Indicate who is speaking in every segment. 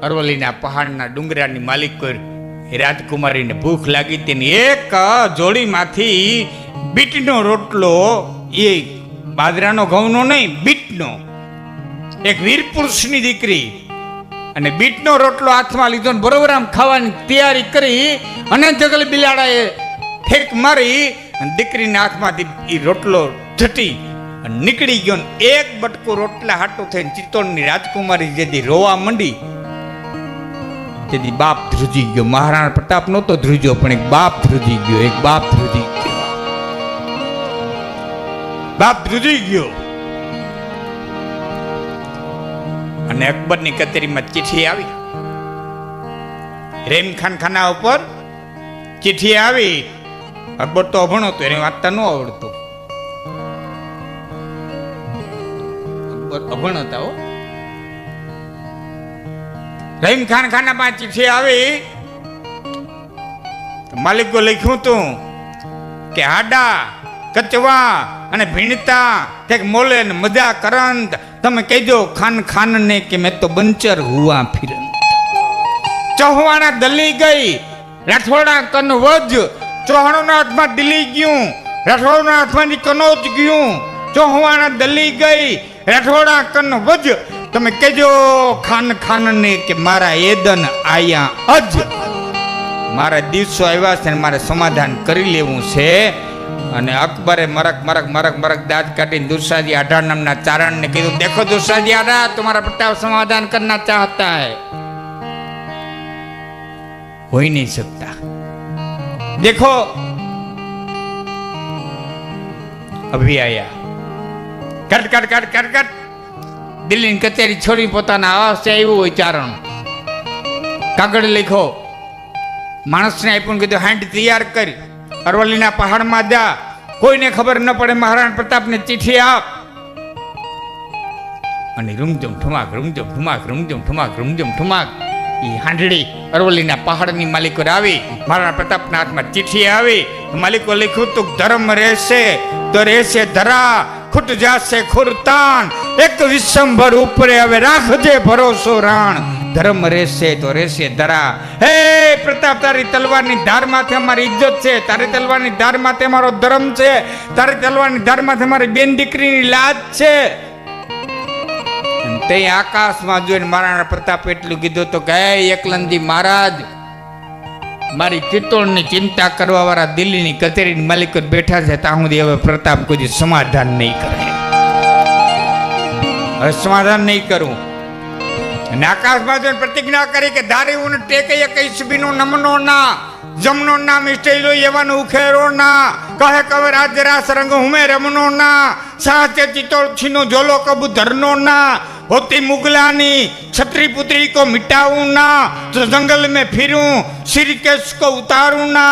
Speaker 1: અરવલ્લીના પહાડના ડુંગરાની માલિક કોઈ રાજકુમારીને ભૂખ લાગી તેની એક જોડીમાંથી બીટનો રોટલો, એ બાજરાનો ઘઉંનો નહીં, બીટનો, એક વીર પુરુષની દીકરી, અને બીટનો રોટલો હાથમાં લીધો ને બરોબર આમ ખાવાની તૈયારી કરી અને જગલ બિલાડાએ ઠેક મારી અને દીકરીના હાથમાંથી એ રોટલો ઝટી અને નીકળી ગયો. એક બટકો રોટલા હાટો થઈને ચિત્તોડની રાજકુમારી જેથી રોવા માંડી તેથી બાપ ધ્રુજી ગયો. મહારાણા પ્રતાપ નહોતો ધ્રુજ્યો, પણ એક બાપ ધ્રુજી ગયો, એક બાપ ધ્રુજી ગયો, બાપ ધ્રુજી ગયો. અને અકબરની કચેરીમાં ચિઠ્ઠી આવી, રેમખાન ખાના ઉપર ચિઠ્ઠી આવી. અકબર તો અભણો હતો, એને વાંચતા ન આવડતું. અકબર અભણ હતા હો. રેમખાન ખાનામાં ચિઠ્ઠી આવી. માલિકો લખ્યું હતું કે હાડા કચવા અને ભીણતા ઠેક મોલે ને મજા કરંત તમે કહેજો ખાન ખાન ને કે મેં તો બંચર હુઆ ફિરંત. ચૌહાણા દલી ગઈ, રાઠોડા કન વજ, ચૌહાણોના હાથમાં દિલ્હી ગયું, રાઠોડના હાથમાંથી કનોજ ગયું. ચૌહાણા દલી ગઈ, રાઠોડા કન વજ, તમે કહેજો ખાન ખાન ને કે મારા એદન આયા અજ, મારા દિવસો આવ્યા છે ને મારે સમાધાન કરી લેવું છે. અને અકબરે મરક મરક મરક મરક દાંત કાઢીને દુર્સાજી આઢા નામના ચારણ ને કીધું, દેખો દુર્સાજી આઢા, तुम्हारा प्रताप समाधान करना चाहता है, हो ही नहीं सकता. देखो अभी आया. Cut cut cut cut cut Delhi ની કચેરી છોડી પોતાના આવાસે આવ્યું હોય ચારણ. કાગળ લખો, માણસને આપ્યું, કીધું હાંડ તૈયાર કરી અરવલ્લીના પહાડમાં જા, કોઈને ખબર ન પડે, મહારાણા પ્રતાપને ચિઠ્ઠી આપ. અને રૂમઝમ ઠુમાક રૂમઝમ ઠુમાક રૂમઝમ ઠુમાક રૂમઝમ ઠુમાક એ હાંડડી અરવલ્લીના પહાડની માલિકો આવી. મહારાણા પ્રતાપના હાથમાં ચિઠ્ઠી આવી. માલિકો લખ્યું તું ધર્મ રહેશે તો રહેશે ધરા, ખૂટ જાશે ખુરતાન, એક વિશ્વંભર ઉપરે હવે રાખજે ભરોસો રાણ. ધર્મ રહેશે તો રહેશે ધરા. હે પ્રતાપ, તારી તલવારની ધારમાંથી અમારી ઇજ્જત છે, તારી તલવારની ધારમાંથી અમારો ધર્મ છે, તારી તલવારની ધારમાંથી અમારી બેન દીકરીની લાજ છે. તે આકાશમાં જોઈને મહારાણા પ્રતાપ એટલું કીધું તો કે એકલંદી મહારાજ, મારી ચિત્તોડની ચિંતા કરવા વાળા દિલ્હીની કચેરીની માલિકો બેઠા છે, ત્યાં સુધી હવે પ્રતાપ કોઈ સમાધાન નહીં કરે, હવે સમાધાન નહીં કરું. અને આકાશમાં જોઈને પ્રતિજ્ઞા કરી કે ધારી હું ટેકે કઈ સુબીનો નમનો ના, જમનો નામ ઇષ્ટેલો એવાનું ઉખેરો ના, કહે કવે રાજ રાસ રંગ હુમે રમનો ના, સાચે ચિત્તોડ છીનો જોલો કબુ ધરનો ના, होती मुगलानी छत्री पुत्री को मिटाऊं ना, तो जंगल में फिरूं सिर केस को उतारूं ना,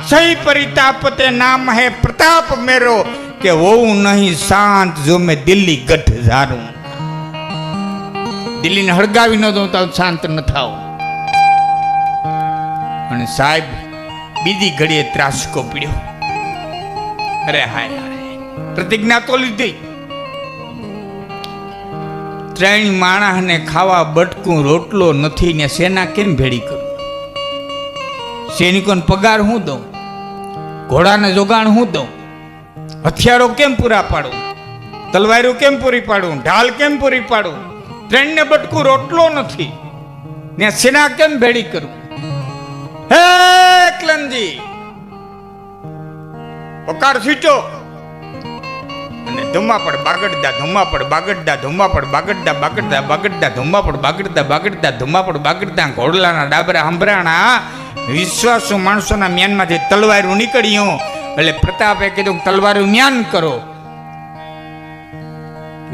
Speaker 1: सही परितापते नाम है प्रताप मेरो, के वो नहीं शांत जो मैं दिल्ली गठ जारूं. दिल्ली ने हड़गावी न दो तो शांत न थाओ. અને સાહેબ બીજી ઘડીએ ત્રાસકો પીડ્યો. અરે હાય હાય, પ્રતિજ્ઞા તો લીધી, ત્રણ માણસને ખાવા બટકું રોટલો નથી ને સેના કેમ ભેડી કરું? સૈનિકોને પગાર હું દઉં? ઘોડાને જોગાણ હું દઉં? હથિયારો કેમ પૂરા પાડું? તલવારો કેમ પૂરી પાડું? ઢાલ કેમ પૂરી પાડું? ત્રણને બટકું રોટલો નથી ને સેના કેમ ભેડી કરું? હે એકલનજી, પકાર છૂટો અને ધુમા પડ બાગડદા, ધુમા પડ બાગડદા, ધુમા પડ બાગડદા, બાગડદા બાગડદા, ધુમા પડ બાગડદા, બાગડદા, ધુમા પડ બાગડદા. ઘોડલાના ડાબરા સંભરાણા. વિશ્વાસુ માણસોના મ્યાનમાંથી તલવારું નીકળ્યું. એટલે પ્રતાપે કીધું તલવારું મ્યાન કરો.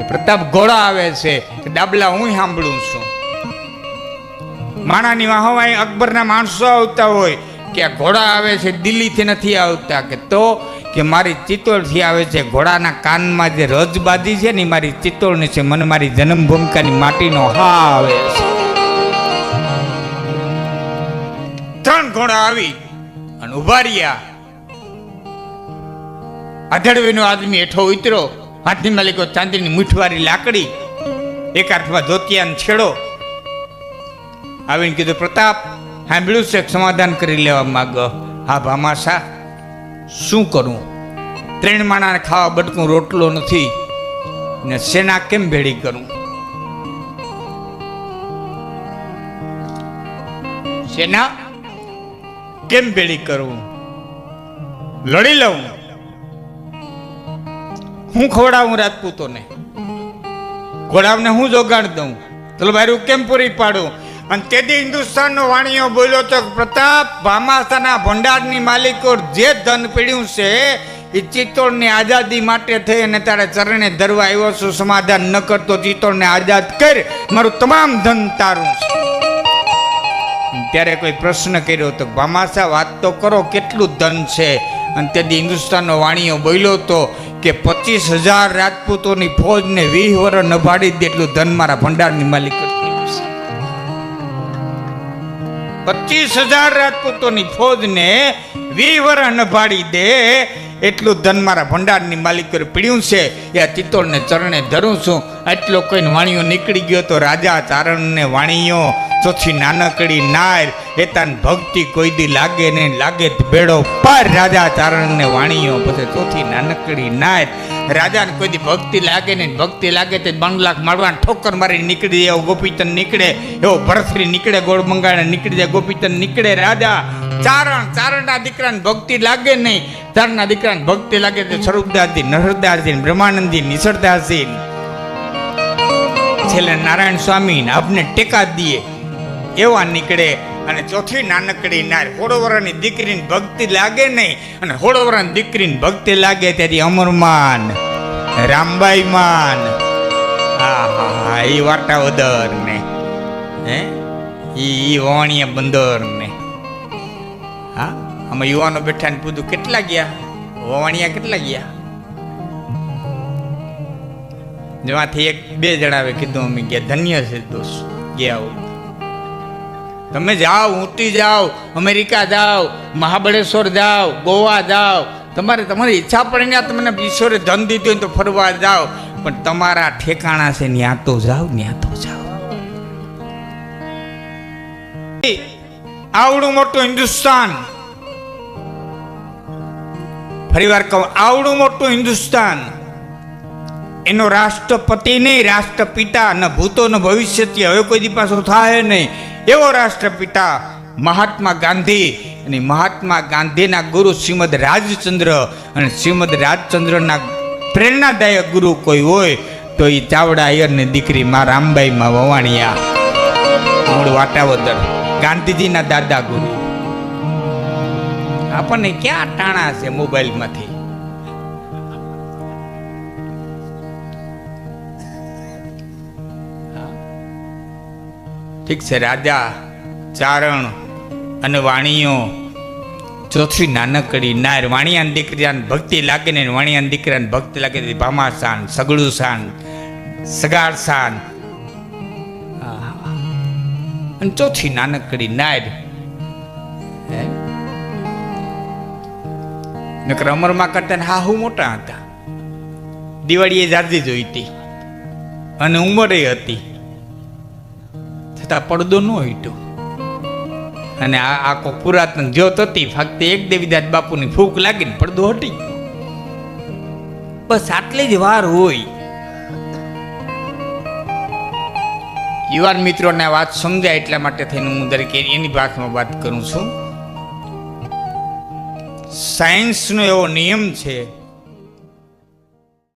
Speaker 1: પ્રતાપ ઘોડા આવે છે, ડાબલા હું સાંભળું છું. માણાની વાહવાય અકબરના માણસો આવતા હોય કે આ ઘોડા આવે છે દિલ્હીથી નથી આવતા, કે તો કે મારી ચિત્તોડથી આવે છે. ઘોડાના કાનમાં જે રજબાજી છે ને મારી ચિત્તોડની છે, મને મારી જન્મભૂમિકાની માટીનો હા આવે છે. ત્રણ ઘોડા આવી અને ઉભા રહ્યા. આધડવીનો આદમી હેઠો ઉતરો. હાથની માલિકો ચાંદીની મીઠવારી લાકડી, એક હાથમાં ધોતિયાનો છેડો, આવીને કીધું, પ્રતાપ સાંભળ્યું છે, સમાધાન કરી લેવા માંગો. હા ભામાશા, શું કરું? 3 માણાને ખાવા બટકું રોટલો નથી ને સેના કેમ ભેળી કરું? સેના કેમ ભેળી કરું? લડી લઉં? હું ખવડાવું રાજપૂતોને? ઘોડાવને હું જોગાડ દઉં? તલવારું કેમ પૂરી પાડું? અને તેથી હિન્દુસ્તાનનો વાણીઓ બોલ્યો તો, પ્રતાપ, ભામાશાના ભંડારની માલિકો જે ધન પીડ્યું છે એ ચિત્તોડની આઝાદી માટે થઈ અને તારે ચરણે ધરવા આવ્યો છું. સમાધાન ન કરતો ચિત્તોડને આઝાદ કર, મારું તમામ ધન તારું છે. ત્યારે કોઈ પ્રશ્ન કર્યો તો, ભામાશા વાત તો કરો, કેટલું ધન છે? અને તેથી હિન્દુસ્તાનનો વાણીઓ બોલ્યો તો કે 25,000 રાજપૂતોની ફોજને 20 વર્ષ નભાડી દે એટલું ધન મારા ભંડારની માલિક છે. 25,000 રાજપૂતોની ફોજને 20 વર્ષ નભાડી દે એટલું ધન મારા ભંડારની માલિકોએ પીડ્યું છે. એ ચિત્તોડને ચરણે ધરું છું. એટલો કોઈને વાણીઓ નીકળી ગયો તો રાજા ચારણને વાણીઓ ચોથી નાનકડી નાર એતાન ભક્તિ કોઈ દી લાગે નહીં, લાગે બેડો પાર. રાજા ચારણને વાણીઓ પછી ચોથી નાનકડી નાર. રાજાને કોઈ દી ભક્તિ લાગે નહીં, ભક્તિ લાગે તે 2 લાખ મારવા ઠોકર મારી નીકળી જાય એવો ગોપીચંદ નીકળે, એવો ભરતરી નીકળે, ગોળ મંગાળે નીકળી જાય ગોપીચંદ નીકળે. રાજા ચારણના દીકરાને ભક્તિ લાગે નહીં, ચારણના દીકરાને ભક્તિ લાગે તો સ્વરૂપદાસજી, નરહરદાસજી, બ્રહ્માનંદજી, નિસરદાસજી, છેલ્લે નારાયણ સ્વામી આપને ટેકા દીએ એવા નીકળે. અને ચોથી નાનકડી નાર, 16 વર્ષની દીકરીને ભક્તિ લાગે નહીં, અને 16 વર્ષની દીકરીને ભક્તિ લાગે તેથી અમરમાન, રામબાઈમાન, હા એ વાટાવદર ને ઈ વાણિયા બંદર ને, હા અમે યુવાનો બેઠા ને પૂછ્યું કેટલા ગયા? વાણિયા કેટલા ગયા? જેમાંથી 1-2 જણાવે કીધું અમે ગયા. ધન્ય છે દોસ્ત ગયા હોય. તમે જાઓ, ઊંટી જાઓ, અમેરિકા જાઓ, મહાબળેશ્વર જાઓ, ગોવા જાઓ, તમારી ઈચ્છા પડે તમને ઈશ્વરે ધન દીધું હોય તો ફરવા જાઓ, પણ તમારા ઠેકાણા છે ત્યાં તો જાઓ, ત્યાં તો જાઓ. આવડું મોટું હિન્દુસ્તાન, ફરીવાર કહું, આવડું મોટું હિન્દુસ્તાન, એનો રાષ્ટ્રપતિ નહીં, રાષ્ટ્રપિતા, ન ભૂતો ન ભવિષ્યથી હવે કોઈ દી પાછો થાય નહીં એવો રાષ્ટ્રપિતા મહાત્મા ગાંધી. અને મહાત્મા ગાંધીના ગુરુ શ્રીમદ રાજચંદ્ર, અને શ્રીમદ રાજચંદ્રના પ્રેરણાદાયક ગુરુ કોઈ હોય તો એ ચાવડા અય્યરની દીકરી માં રામબાઈ માં વવાણિયા, મૂળ વાટાવદર, ગાંધીજીના દાદા ગુરુ. આપણને ક્યાં ટાણા છે મોબાઈલમાંથી? ઠીક છે, રાજા ચારણ અને વાણીઓ ચોથી નાનકડી નાર. વાણિયાની દીકરીને ભક્તિ લાગે ને, વાણિયાની દીકરાને ભક્તિ લાગે તો ભામાશાન, સગડુશાન, સગાડશાન, અને ચોથી નાનકડી નાર. નકર અમરમાં કરતા હાહુ મોટા હતા, દિવાળી એ જાજી જોઈ હતી અને ઉંમરે હતી, પડદો ન હીટો. અને આખો પુરાતન જ્યોત હતી, ફક્ત એક દેવીદાસ બાપુની ફૂંક લાગીને પડદો હટી ગયો. બસ આટલી જ વાર હોય. યુવાન મિત્રોને આ વાત સમજાય એટલા માટે થઈને હું દરેક એની ભાષામાં વાત કરું છું. સાયન્સનો એવો નિયમ છે